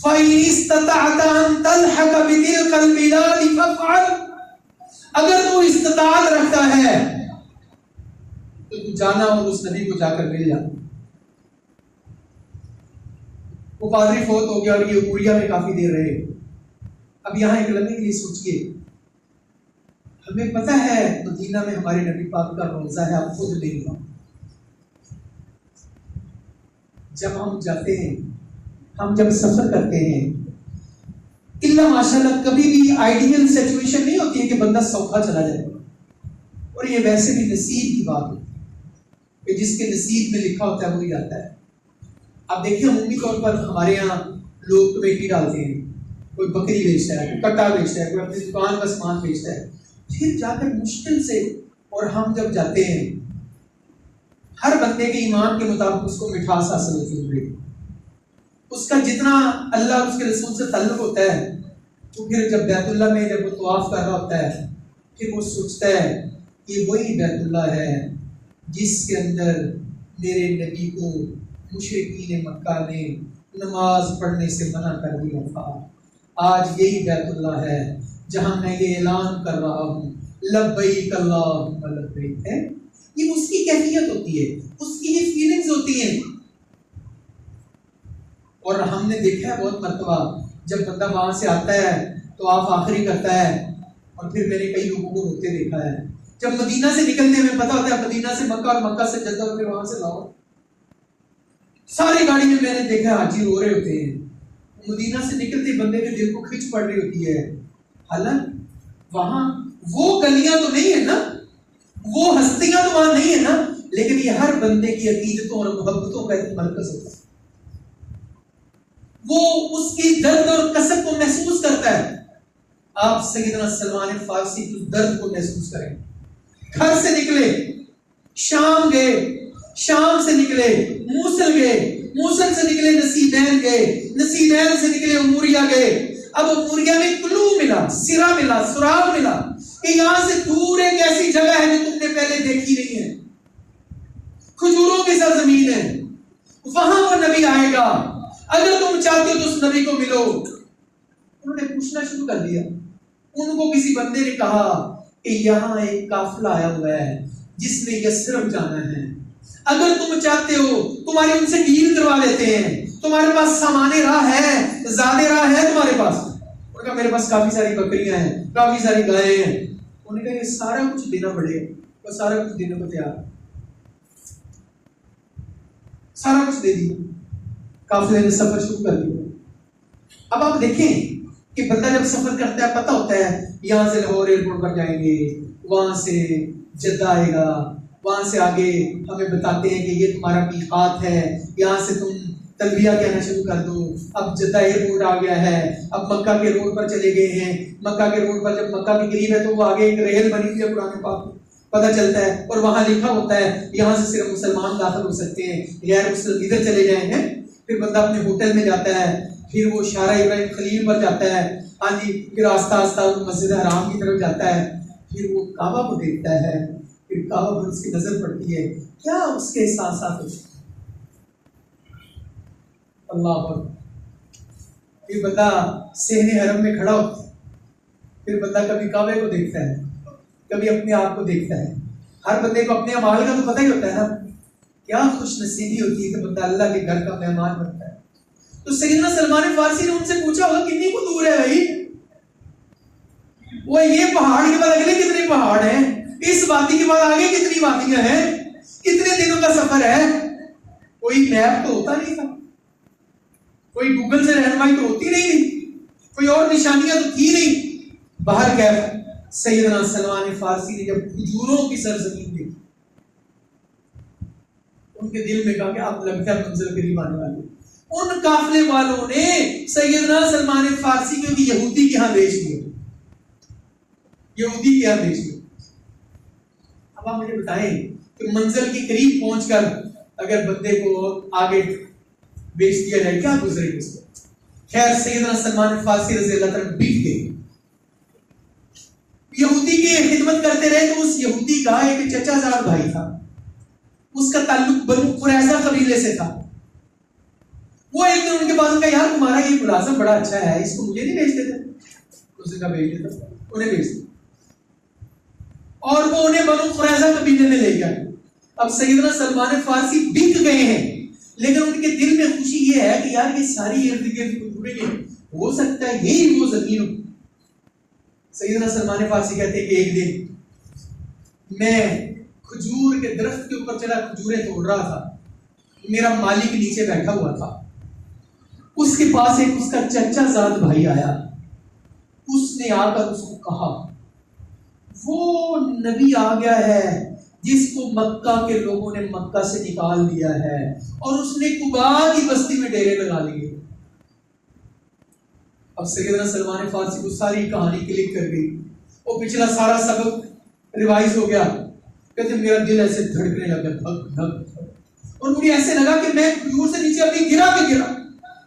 فَإِنِ اسْتَطَعْتَ أَن تَلْحَقَ بِتِلْكَ الْبِلَادِ فَافْعَلْ، اگر تو استطاعت رکھتا ہے تو تو جانا اور اس نبی کو جا کر مل جانا. وہ پادری فوت ہو گیا اور یہ عبوریہ میں کافی دیر رہے. اب یہاں ایک لمحے کے لیے سوچئے، ہمیں پتہ ہے مدینہ میں ہمارے نبی پاک کا روضہ ہے، آپ خود نہیں ہو. جب ہم جاتے ہیں، ہم جب سفر کرتے ہیں، اللہ ماشاءاللہ کبھی بھی آئیڈیل سچویشن نہیں ہوتی ہے کہ بندہ سوکھا چلا جائے. اور یہ ویسے بھی نصیب کی بات ہوتی ہے کہ جس کے نصیب میں لکھا ہوتا ہے وہی جاتا ہے. آپ دیکھیں عمومی طور پر ہمارے یہاں لوگ کمیٹی ڈالتے ہیں، کوئی بکری بیچتا ہے، کوئی کٹا بیچتا ہے، کوئی اپنی دکان کا سامان بیچتا ہے. پھر جا کر مشکل سے، اور ہم جب جاتے ہیں ہر بندے کے ایمان کے مطابق اس کو مٹھاس حاصل ہوتی ہے. اس کا جتنا اللہ اور اس کے رسول سے تعلق ہوتا ہے، تو پھر جب بیت اللہ میں جب وہ طواف کر رہا ہوتا ہے، پھر وہ سوچتا ہے کہ وہی بیت اللہ ہے جس کے اندر میرے نبی کو مشرکین مکہ نے نماز پڑھنے سے منع کر دیا تھا. آج یہی بیت اللہ ہے جہاں میں یہ اعلان کر رہا ہوں لبیک اللہم لبیک. ہے یہ اس کی کیفیت ہوتی ہے، اس کی یہ فیلنگز ہوتی ہیں. اور ہم نے دیکھا ہے بہت مرتبہ جب بندہ وہاں سے آتا ہے تو آپ آخری کرتا ہے، اور پھر میں نے کئی لوگوں کو روتے دیکھا ہے. جب مدینہ سے نکلنے میں پتا ہوتا ہے مدینہ سے مکہ اور مکہ سے جدہ اور پھر وہاں سے لاہور، ساری گاڑی میں میں نے دیکھا حاجی رو رہے ہوتے ہیں. مدینہ سے نکلتے بندے کے دل کو کھچ پڑ رہی ہوتی ہے. حالانکہ وہاں وہ گلیاں تو نہیں ہے نا، وہ ہستیاں تو وہاں نہیں ہے نا، لیکن یہ ہر بندے کی عقیدتوں اور محبتوں کا ایک مرکز ہوتا ہے. وہ اس کی درد اور کسب کو محسوس کرتا ہے. آپ سیدنا سلمان فارسی کی درد کو محسوس کریں. گھر سے نکلے، شام گئے، شام سے نکلے موصل گئے، موصل سے نکلے نصیبین گئے، نصیبین سے نکلے اموریہ گئے. اب اموریہ میں کلو ملا، سرا ملا، سراغ ملا کہ یہاں سے دور ایک ایسی جگہ ہے جو تم نے پہلے دیکھی نہیں ہے، کھجوروں کی سرزمین ہے، وہاں وہ نبی آئے گا، اگر تم چاہتے ہو تو اس نبی کو ملو. انہوں نے پوچھنا شروع کر دیا. ان کو کسی بندے نے کہا کہ یہاں ایک قافلہ آیا ہوا ہے جس نے یثرب جانا ہے، اگر تم چاہتے ہو تمہاری ان سے ڈیل کروا لیتے ہیں، تمہارے پاس سامان راہ ہے، زیادہ راہ ہے تمہارے پاس. انہوں نے کہا میرے پاس کافی ساری بکریاں ہیں، کافی ساری گائیں ہیں. انہوں نے کہا یہ سارا کچھ دینا پڑے گا. وہ سارا کچھ دینے کو تیار، سارا کچھ دے دیا. قافلے نے سفر شروع کر دیا. اب آپ دیکھیں کہ بندہ جب سفر کرتا ہے پتہ ہوتا ہے یہاں سے لاہور ایئرپورٹ پر جائیں گے، وہاں سے جدہ آئے گا، وہاں سے آگے ہمیں بتاتے ہیں کہ یہ تمہارا میقات ہے، یہاں سے تم تلبیہ کہنا شروع کر دو. اب جدہ ایئرپورٹ آ گیا ہے، اب مکہ کے روڈ پر چلے گئے ہیں. مکہ کے روڈ پر جب مکہ کے قریب ہے تو وہ آگے ایک ریل بنی ہوئی ہے قرآن پاک میں، پتہ چلتا ہے، اور وہاں لکھا ہوتا ہے یہاں سے صرف مسلمان داخل ہو سکتے ہیں، غیر مسلم ادھر چلے جائیں گے. پھر بندہ اپنے ہوٹل میں جاتا ہے، پھر وہ شارع ابراہیم خلیل پر جاتا ہے، ہاں جی، پھر آستہ آستہ مسجد حرام کی طرف جاتا ہے. پھر وہ کعبہ کو دیکھتا ہے، پھر کعبہ پر اس کی نظر پڑتی ہے، کیا اس کے احساسات ہوتے ہیں؟ اللہ پر پھر بندہ صحن حرم میں کھڑا ہوتا ہے، پھر بندہ کبھی کعبے کو دیکھتا ہے، کبھی اپنے آپ کو دیکھتا ہے. ہر بندے کو اپنے اعمال کا تو پتہ ہی ہوتا ہے نا. کیا خوش نصیبی ہوتی ہے کہ بندہ اللہ کے گھر کا مہمان بنتا ہے. تو سیدنا سلمان فارسی نے ان سے پوچھا ہوگا کتنی کو دور ہے بھائی؟ وہ یہ پہاڑ کے بعد اگلے کتنے پہاڑ ہیں، اس وادی کے بعد آگے کتنی وادیاں ہیں، کتنے دنوں کا سفر ہے. کوئی میپ تو ہوتا نہیں تھا، کوئی گوگل سے رہنمائی تو ہوتی نہیں تھی، کوئی اور نشانیاں تو تھی نہیں. باہر گئے سیدنا سلمان فارسی نے جب کھجوروں کی سرزمین دیکھی، ان کے دل میں کہا کہ آپ لگتا ہے منزل قریب آنے والے. ان قافلے والوں نے سیدنا سلمان فارسی کو یہودی کے ہاں بھیج دیا، یہودی کے یہاں بھیج دیا. اب آپ مجھے بتائیں کہ منزل کے قریب پہنچ کر اگر بندے کو آگے بیچ دیا جائے کیا گزرے گی اس کو. خیر سیدنا سلمان فارسی رضی اللہ تعالیٰ بیٹھ گئے، یہودی کی خدمت کرتے رہے. تو اس یہودی کا ایک چچا زاد بھائی تھا، اس کا تعلق بنو قریظہ قبیلے سے تھا. وہ ایک دن ان کے پاس کہا یار تمہارا یہ ملازم بڑا اچھا ہے، اس کو مجھے نہیں بھیج دیتے؟ اس نے کہا بھیج دیتا، انہیں بھیج دیا اور وہ انہیں بنو قریظہ قبیلے میں لے گیا. اب سیدنا سلمان فارسی بک گئے ہیں، لیکن ان کے دل میں خوشی یہ ہے کہ یار یہ ساری ارد گرد کھجوریں ہیں، ہو سکتا ہے یہی وہ زمین ہو. سیدنا سلمان فارسی کہتے ہیں کہ ایک دن میں کھجور کے درخت کے اوپر چلا کھجوریں توڑ رہا تھا، میرا مالک نیچے بیٹھا ہوا تھا. اس کے پاس ایک اس کا چچا زاد بھائی آیا، اس نے آ کر اس کو کہا وہ نبی آ گیا ہے جس کو مکہ کے لوگوں نے مکہ سے نکال دیا ہے اور اس نے قباء کی بستی میں ڈیرے لگا لیے. اب سیدنا سلمان فارسی کو ساری کہانی کلک کر گئی، وہ پچھلا سارا سبق ریوائز ہو گیا. کہتے میرا دل ایسے دھڑکنے لگا دھک دھک، اور مجھے ایسے لگا کہ میں کھجور سے نیچے ابھی گرا کے گرا.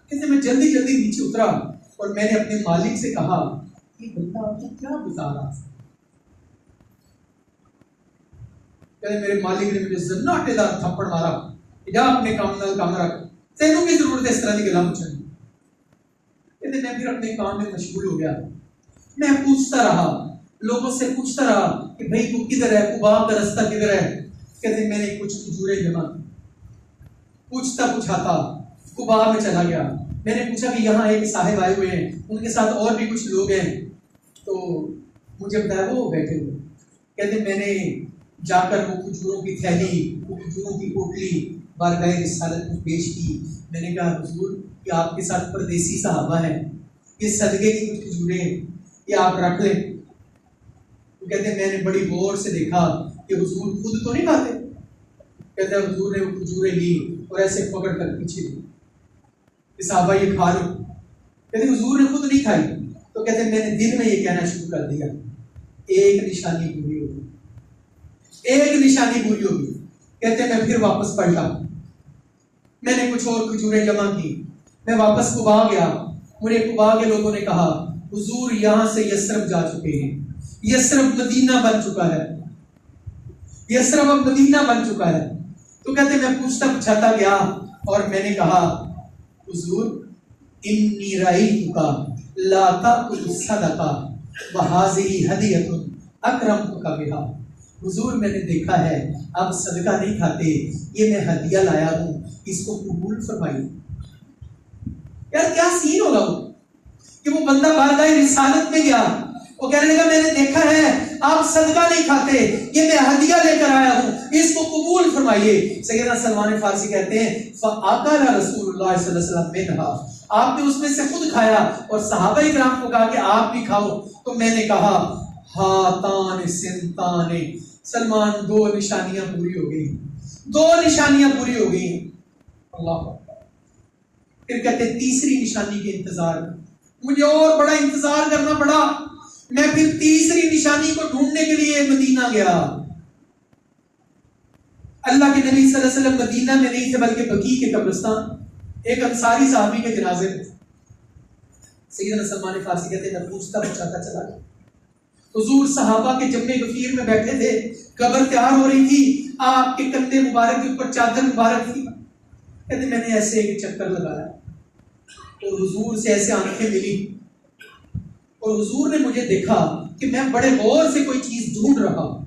کہتے میں جلدی جلدی نیچے اترا اور میں نے اپنے مالک سے کہا یہ بندہ آپ کو کیا بتا رہا تھا؟ کہتے میرے مالک نے مجھے زناٹے دار تھپڑ مارا، جا اپنے کام نال کام رکھ، تینوں کی ضرورت ہے اس طرح کی گلا پوچھنے. کہتے میں پھر اپنے کام میں مشغول ہو گیا، میں پوچھتا رہا، لوگوں سے پوچھتا رہا کہ بھائی تو کدھر ہے، قباء کا رستہ کدھر ہے. کہتے میں نے کچھ کھجوریں جمع کی، پوچھتا پوچھاتا قباء میں چلا گیا. میں نے پوچھا کہ یہاں ایک صاحب آئے ہوئے ہیں، ان کے ساتھ اور بھی کچھ لوگ ہیں، تو مجھے بتایا وہ بیٹھے ہوئے. کہتے میں نے جا کر وہ کھجوروں کی تھیلی، وہ کھجوروں کی پوٹلی بارگاہ رسالت میں پیش کی. میں نے کہا حضور کہ آپ کے ساتھ پردیسی صحابہ ہیں، یہ صدقے کی کچھ کھجوریں ہیں، یہ آپ رکھ لیں. تو کہتے ہیں میں نے بڑی غور سے دیکھا کہ حضور خود تو نہیں کھاتے. کہتے ہیں حضور نے وہ کھجوریں لی اور ایسے پکڑ کر پیچھے دی کہ صحابہ یہ کھا لو. کہتے ہیں حضور نے خود نہیں کھائی. تو کہتے ہیں میں نے دل میں یہ کہنا شروع کر دیا ایک نشانی پوری ہوگی، ایک نشانی پوری ہوگی. کہتے ہیں میں پھر واپس پلٹا، میں نے کچھ اور کھجوریں جمع کی، میں واپس قباء گیا. مجھے قباء کے لوگوں نے کہا حضور یہاں سے یثرب جا چکے ہیں، یثرب مدینہ بن چکا ہے، یثرب اب مدینہ بن چکا ہے. تو کہتے میں پوچھتا پوچھاتا گیا اور میں نے کہا حضور انی رأیتک لا تأکل الصدقہ وہذہ ہدیۃ اکرمتک بہا. حضور میں نے دیکھا ہے آپ صدقہ نہیں کھاتے، یہ میں ہدیہ لایا ہوں، اس کو قبول فرمائیے. یار کیا سین ہوگا وہ کہ وہ بندہ بارگاہ رسالت میں گیا، وہ کہنے لگا میں نے دیکھا ہے آپ صدقہ نہیں کھاتے، یہ میں ہدیہ لے کر آیا ہوں، اس کو قبول فرمائیے. سیدنا سلمان فارسی کہتے ہیں فَأَكَلَ رسول اللہ صلی اللہ علیہ وسلم مِنْهَا، آپ نے اس میں سے خود کھایا اور صحابہ اکرام کو کہا کہ آپ بھی کھاؤ. تو میں نے کہا ہاتان سنتان، سلمان دو نشانیاں پوری ہو گئی، دو نشانیاں پوری ہو گئی. اللہ. پھر کہتے تیسری نشانی کے انتظار، مجھے اور بڑا انتظار کرنا پڑا. میں پھر تیسری نشانی کو ڈھونڈنے کے لیے مدینہ گیا. اللہ کے نبی صلی اللہ علیہ وسلم مدینہ میں نہیں تھے بلکہ بقیع کے قبرستان ایک انصاری صحابی کے جنازے میں. سیدنا سلمان فارسی کہتے ہیں میں پوچھتا پوچھاتا چلا گیا. حضور صحابہ کے جمع غفیر میں بیٹھے تھے، قبر تیار ہو رہی تھی، آپ کے کندھے مبارک کے اوپر چادر مبارک تھی. کہتے میں نے ایسے ایک چکر لگایا تو حضور سے ایسے آنکھیں ملی اور حضور نے مجھے دیکھا کہ میں بڑے غور سے کوئی چیز ڈھونڈ رہا ہوں.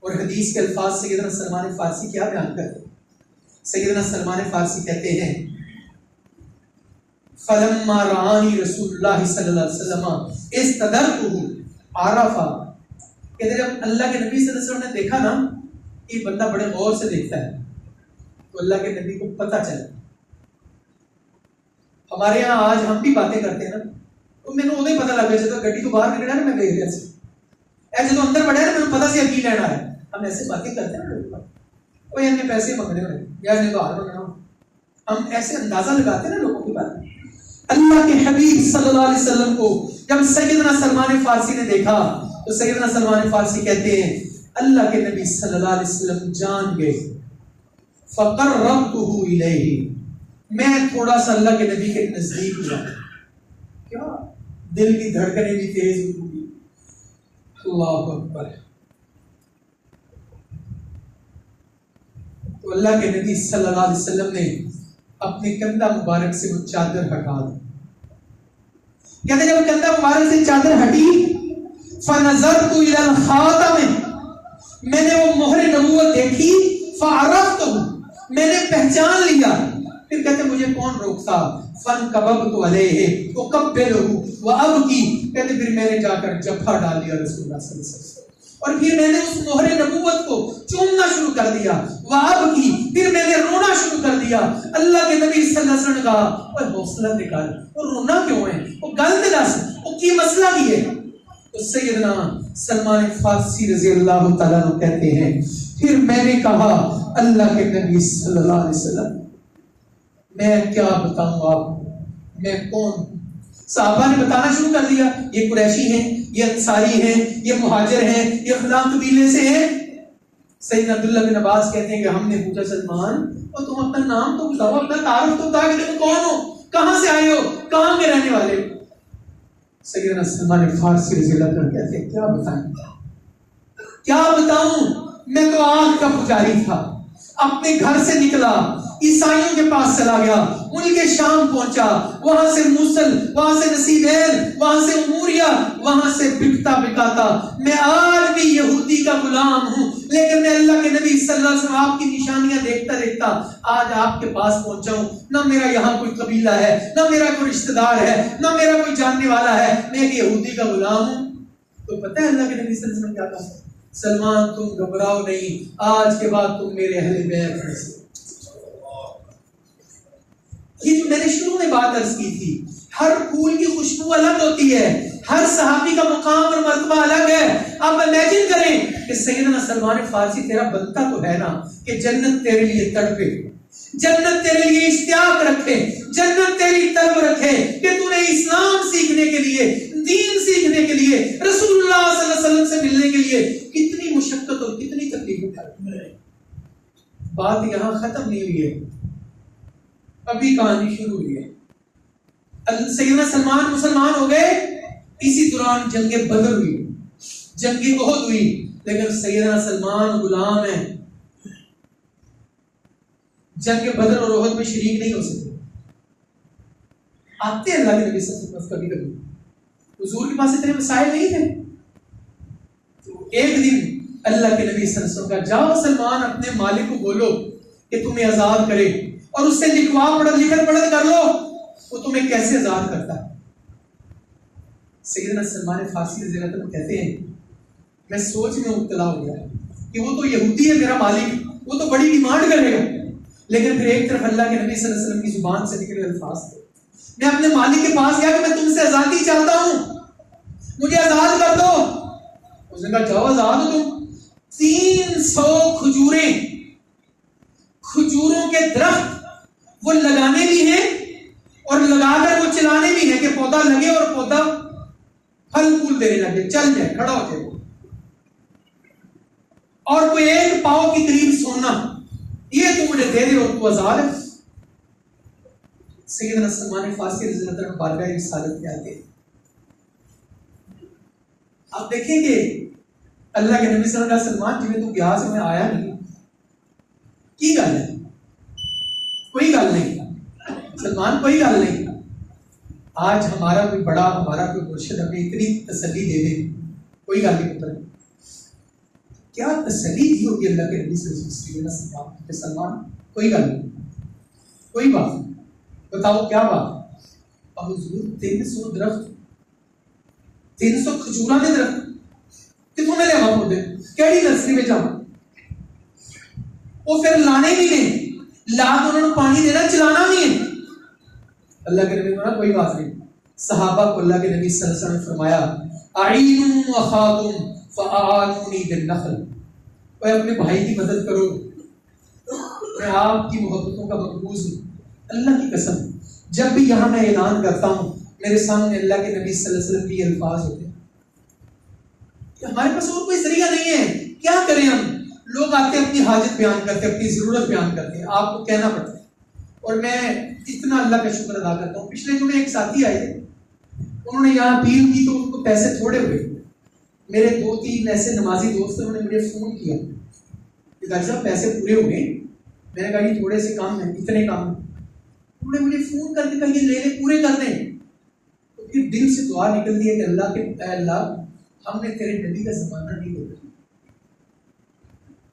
اور حدیث کے الفاظ سیدنا سلمان فارسی کیا بیان کرتے ہیں؟ سیدنا سلمان فارسی کہتے ہیں فلما رآنی رسول اللہ صلی اللہ علیہ وسلم استدرته عرفا. کہتے جب اللہ کے نبی صلی اللہ علیہ وسلم نے دیکھا نا یہ بندہ بڑے غور سے دیکھتا ہے تو اللہ کے نبی کو پتہ چلا. ہمارے یہاں آج ہم بھی باتیں کرتے ہیں نا تو میں نے انہیں پتہ لگ گیا جب گڈی تو باہر نکلا نا میں گئی ایسے ایسے تو اندر بڑھے نا میں پتہ سے کی لینا ہے. ہم ایسے باتیں کرتے ہیں نا کوئی ہم نے پیسے مانگنے ہوئے یا انہیں باہر منگنا، ہم ایسے اندازہ لگاتے ہیں نا لوگوں کی باتیں. اللہ کے حبیب صلی اللہ علیہ وسلم کو جب سیدنا سلمان فارسی نے دیکھا تو سیدنا سلمان فارسی کہتے ہیں اللہ کے نبی صلی اللہ علیہ وسلم جان گئے فقربته الیہ، میں تھوڑا سا اللہ کے نبی کے نزدیک ہوا. کیا دل کی دھڑکنیں بھی تیز ہوئی. اللہ اکبر. تو اللہ کے نبی صلی اللہ علیہ وسلم نے اپنے کندھا مبارک سے وہ چادر ہٹا دی. کہتے جب کندھا مبارک سے چادر ہٹی فنظرت الی الخاتم، میں نے وہ مہر نبوت دیکھی، فعرفتہ، میں نے پہچان لیا. پھر کہتے مجھے کون روکتا، فانقبضت علیہ اقبلہ وابکی، کہتے پھر میں نے جا کر جبھا ڈال دیا رسول اللہ صلی اللہ علیہ وسلم اور پھر میں نے اس مہر نبوت کو چومنا شروع کر دیا. وابکی، پھر میں نے رونا شروع کر دیا. اللہ کے نبی صلی اللہ علیہ وسلم نے کہا اوے حوصلہ نکال، وہ رونا کیوں ہے، وہ گل دلاس، وہ کی مسئلہ کی ہے. تو سیدنا سلمان فارسی رضی اللہ تعالیٰ عنہ کہتے ہیں پھر میں نے کہا اللہ کے نبی صلی اللہ علیہ وسلم میں کیا بتاؤں آپ کو، میں کون ہوں. صحابہ نے بتانا شروع کر دیا یہ قریشی ہیں، یہ انصاری ہیں، یہ مہاجر ہیں، یہ فلاں قبیلے سے ہیں. سیدنا عبداللہ بن عباس کہتے ہیں کہ ہم نے پوچھا سلمان اور تم اپنا نام تو بتاؤ، اپنا تعارف تو بتاؤ کہ تم کون ہو، کہاں سے آئے ہو، کہاں کے رہنے والے ہو. سیدنا سلمان فارسی رضی اللہ عنہ کہتے ہیں کیا بتائیں، کیا بتاؤں، میں تو آگ کا پجاری تھا. اپنے گھر سے نکلا، عیسائیوں کے پاس چلا گیا، ان کے شام پہنچا، وہاں سے موصل، وہاں سے نصیبین، وہاں سے اموریا، وہاں سے بکتا بکاتا. میں آج بھی یہودی کا غلام ہوں، لیکن میں اللہ کے نبی صلی اللہ علیہ وسلم آپ کی نشانیاں دیکھتا دیکھتا آج آپ کے پاس پہنچا ہوں. نہ میرا یہاں کوئی قبیلہ ہے، نہ میرا کوئی رشتہ دار ہے، نہ میرا کوئی جاننے والا ہے، میں ایک یہودی کا غلام ہوں. تو پتہ ہے اللہ کے نبی صلی اللہ علیہ وسلم کیا کہا، سلمان تم گھبراؤ نہیں، آج کے بعد تم میرے اہل بیت میں سے. یہ جو میں نے شروع میں بات عرض کی تھی، ہر پھول کی خوشبو الگ ہوتی ہے، ہر صحابی کا مقام اور مرتبہ الگ ہے. آپ امیجن کریں کہ سیدنا سلمان فارسی تیرا بنتا تو ہے نا کہ جنت تیرے لیے تڑپے، جنت تیرے لیے اشتیاق رکھے، جنت تیری طلب رکھے کہ تو نے اسلام سیکھنے کے لیے، دین سیکھنے کے لیے، رسول اللہ صلی اللہ علیہ وسلم سے ملنے کے لیے کتنی مشقت اور کتنی تکلیف اٹھائی. بات یہاں ختم نہیں ہوئی ہے، ابھی کہانی شروع ہوئی ہے. سیدنا سلمان مسلمان ہو گئے، اسی دوران جنگ بدر ہوئی، جنگ احد ہوئی، لیکن سیدنا سلمان غلام ہیں، جنگ بدر اور احد میں شریک نہیں ہو سکتے. آتے ہیں اللہ کے نبی صلی اللہ علیہ وسلم کبھی کبھی، حضور کے پاس اتنے مسائل نہیں تھے. تو ایک دن اللہ کے نبی صلی اللہ علیہ وسلم کا جاؤ سلمان اپنے مالک کو بولو کہ تمہیں آزاد کرے اور اس سے لکھوا لکھت پڑھت کر لو وہ تمہیں کیسے آزاد کرتا ہے. سیدنا سلمان فارسی رضی اللہ عنہ کہتے ہیں میں سوچ میں مبتلا ہو گیا کہ وہ تو یہودی ہے میرا مالک، وہ تو بڑی ڈیمانڈ کرے گا، لیکن پھر ایک طرف اللہ کے نبی صلی اللہ علیہ وسلم کی زبان سے نکلے الفاظ تھے. میں اپنے مالک کے پاس گیا کہ میں تم سے آزادی چاہتا ہوں، مجھے آزاد کر دو. اس نے کہا جاؤ آزاد ہو تم. 300 کھجوروں کے درخت وہ لگانے بھی ہیں اور لگا کر وہ چلانے بھی ہیں کہ پودا لگے اور پودا پھل پھول دینے لگے، چل جائے، کھڑا ہو جائے. اور کوئی ایک پاؤ کی قریب سونا، یہ تو مجھے دے دے اور تو آزاد ہے. سیدنا سلمان فارسی رضی اللہ عنہ بارگاہ رسالت میں آتے آپ دیکھیں کہ اللہ کے نبی صلی اللہ علیہ وسلم سلمان جی میں تو گیا سے میں آیا نہیں کی گل ہے کوئی گل نہیں سلمان کوئی گل نہیں آج ہمارا کوئی بڑا ہمارا کوئی مرشد ہمیں اتنی تسلی دے دے کوئی گل نہیں پتہ کیا تسلی دی ہوگی اللہ کے نبی صلی اللہ علیہ وسلم کہ سلمان کوئی گل نہیں کوئی بات نہیں بتاؤ کیا بات اب حضور 300 درخت 300 کھجورا کے درخت کتوں میں لے پودے کیڑی نرسری میں جاؤں وہ پھر لانے بھی نہیں لا تو انہوں نے پانی دینا چلانا بھی ہے اللہ کے نبی نے کوئی بات نہیں صحابہ کو اللہ کے نبی صلی اللہ علیہ وسلم نے فرمایا اعینوا اخاکم فاعانونی بالنخل اے اپنے بھائی کی مدد کرو میں آپ کی محبتوں کا مقبوض ہوں اللہ کی قسم جب بھی یہاں میں اعلان کرتا ہوں میرے سامنے اللہ کے نبی صلی اللہ علیہ وسلم کے الفاظ ہوتے ہیں کہ ہمارے پاس اور کوئی ذریعہ نہیں ہے کیا کریں ہم لوگ آتے ہیں اپنی حاجت بیان کرتے ہیں اپنی ضرورت بیان کرتے ہیں آپ کو کہنا پڑتا ہے اور میں اتنا اللہ کا شکر ادا کرتا ہوں پچھلے جمعے ایک ساتھی آئے تھے انہوں نے یہاں اپیل کی تو ان کو پیسے تھوڑے ہوئے میرے 2-3 ایسے نمازی دوست انہوں نے مجھے فون کیا کہ ڈاکٹر صاحب پیسے پورے ہو گئے میں نے کہا یہ تھوڑے سے کام ہیں اتنے کام ہیں انہوں نے مجھے فون کر کے کہا یہ لے لے پورے کر دیں تو پھر دل سے دعا نکل دی کہ اللہ کے اے اللہ ہم نے تیرے نبی کا زمانہ نہیں دیکھا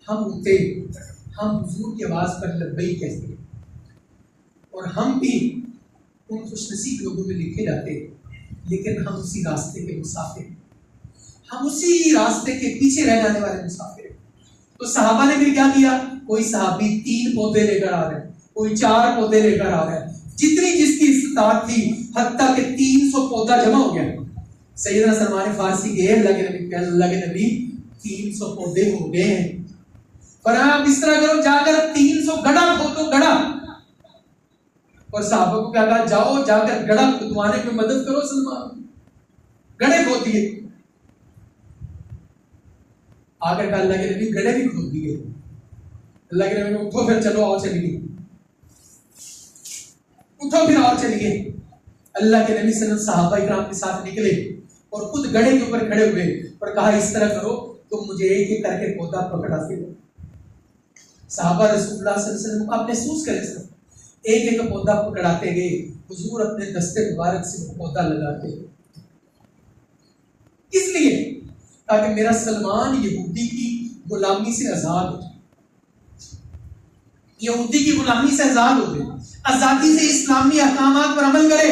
ہم ہوتے ہم حضور کی آواز پر لبیک کہتے ہیں اور ہم بھی ان خوش نصیب لوگوں میں لکھے جاتے لیکن ہم اسی راستے کے مسافر ہیں ہم اسی راستے کے پیچھے رہ جانے والے مسافر ہیں تو صحابہ نے بھی کیا کیا کوئی صحابی 3 پودے لے کر آ رہے ہیں کوئی 4 پودے لے کر آ رہے ہیں جتنی جس کی استطاعت تھی حتیٰ کہ 300 پودا جمع ہو گیا سیدنا سلمان فارسی گئے اللہ کے نبی 300 پودے ہو گئے ہیں پر آپ اس طرح کرو جا کر 300 گڑھا کھودو گڑھا اور صحابہ کو کیا کہا جاؤ جا کر گڑھا کھدوانے میں مدد کرو سلمان گڑھے کھود دیے آگر کا اللہ کے نبی گڑھے بھی کھود دیے اللہ کے نبی نے اٹھو پھر چلو اور چلیے اٹھو پھر اور چلیے اللہ کے نبی صلی اللہ علیہ وسلم صحابہ کرام کے ساتھ نکلے اور خود گڑھے کے اوپر کھڑے ہوئے اور کہا اس طرح کرو تم مجھے ایک ایک کر کے پودا پکڑاتے ہو صحابہ رسول اللہ صلی اللہ علیہ وسلم آپ محسوس کریں سر ایک ایک پودا پکڑاتے گئے حضور اپنے دستے مبارک سے وہ پودا لگاتے اس لیے تاکہ میرا سلمان یہودی کی غلامی سے آزاد ہو یہودی کی غلامی سے آزاد ہو جائے آزادی سے اسلامی احکامات پر عمل کرے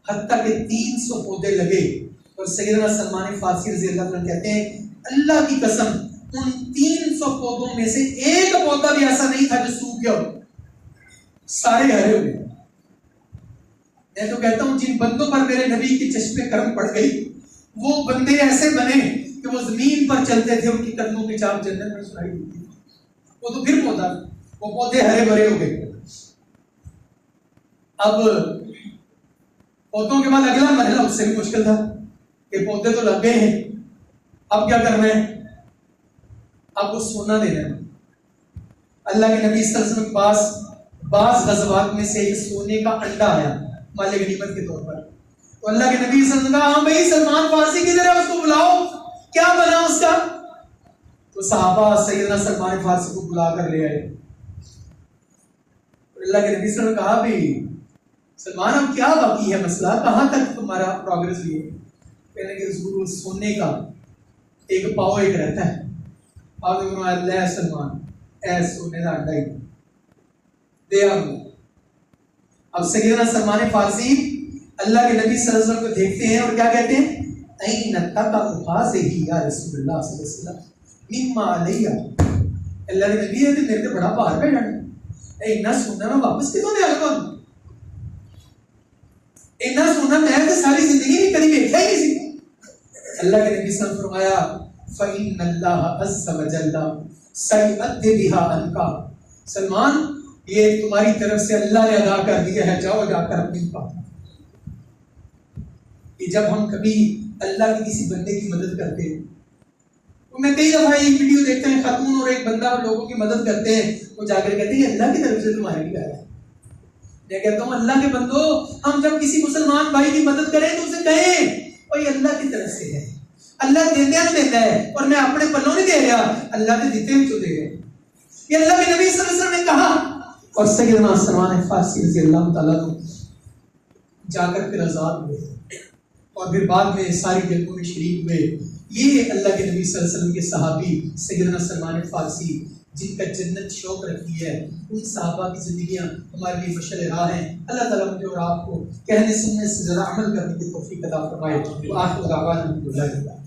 حتیٰ کہ 300 پودے لگے اور سیدنا سلمان فارسی رضی اللہ عنہ کہتے ہیں اللہ کی قسم ان 300 پودوں میں سے ایک پودا بھی ایسا نہیں تھا جو سوکھ گیا ہو سارے ہرے ہوئے میں تو کہتا ہوں جن بندوں پر میرے نبی کی چشمے کرم پڑ گئی وہ بندے ایسے بنے کہ وہ زمین پر چلتے تھے ان کی قدموں کی چاپ جنت میں سنائی دیتی وہ تو پھر پودا وہ پودے ہرے بھرے ہو گئے اب پودوں کے بعد اگلا مرحلہ اس سے بھی مشکل تھا کہ پودے تو لگ گئے ہیں اب کیا کرنا ہے اب وہ سونا دینا ہے اللہ کے نبی صلی اللہ علیہ وسلم کے پاس بعض غزوات میں سے ایک سونے کا انڈا آیا مال غنیمت کے طور پر تو اللہ کے نبی صلی اللہ علیہ وسلم نے کہا ہاں بھائی سلمان فارسی کدھر ہے اس کو بلاؤ کیا بنا اس کا تو صحابہ سیدنا سلمان فارسی کو بلا کر لے آئے اللہ کے نبی صلی اللہ علیہ وسلم نے کہا بھی سلمان اب کیا باقی ہے مسئلہ کہاں تک تمہارا پروگرس ہوئی ہے کہنے کہ حضور سونے کا ایک پاؤ ایک رہتا ہے آپ نے فرمایا لے سلمان اے سونے کا انڈا ہی دے اب سیدنا سلمان فارسی اللہ کے نبی صلی اللہ علیہ وسلم کو دیکھتے ہیں اور کیا کہتے ہیں این تقع هذه یا رسول اللہ صلی اللہ علیہ وسلم مما علیہ اللہ کے نبی ہے میرے تے بڑا بھار پہ ڈانا اینا سونا میں واپس کتوں دے آگا اینا سونا میں تو ساری زندگی نہیں کبھی دیکھا ہی نہیں سی اللہ کے نبی صلی اللہ علیہ وسلم فرمایا فإن اللہ عز وجل سیؤدی بها عنک سلمان یہ تمہاری طرف سے اللہ نے ادا کر دیا ہے جاؤ جا کر اپنی بات کہ جب ہم کبھی اللہ کی کسی بندے کی مدد کرتے ہیں تو میں کئی دفعہ ایک ویڈیو دیکھتے ہیں خاتون اور ایک بندہ لوگوں کی مدد کرتے ہیں وہ جا کر کہتے ہیں اللہ کی طرف سے تمہارے لیے آیا ہے میں کہتا ہوں اللہ کے بندو ہم جب کسی مسلمان بھائی کی مدد کریں تو اسے کہیں اور یہ اللہ کی طرف سے ہے، اللہ دیتے ہیں دیتا ہے، اور میں اپنے پلوں نہیں دے رہا، اللہ کے دیتے ہیں جو دے رہے، یہ اللہ کے نبی صلی اللہ علیہ وسلم نے کہا۔ اور سیدنا سلمان فارسی رضی اللہ تعالیٰ عنہ جا کر پھر آزاد ہوئے اور پھر بعد میں ساری جنگوں میں شریک ہوئے۔ یہ اللہ کے نبی صلی اللہ علیہ وسلم کے صحابی سیدنا سلمان فارسی جن کا جنت شوق رکھی ہے، ان صحابہ کی زندگیاں ہمارے لیے مشعل راہ ہیں۔ اللہ تعالیٰ مجھے اور آپ کو کہنے سننے سے زیادہ عمل کرنے کی توفیق عطا فرمائے۔ وآخر دعوانا الحمدللہ۔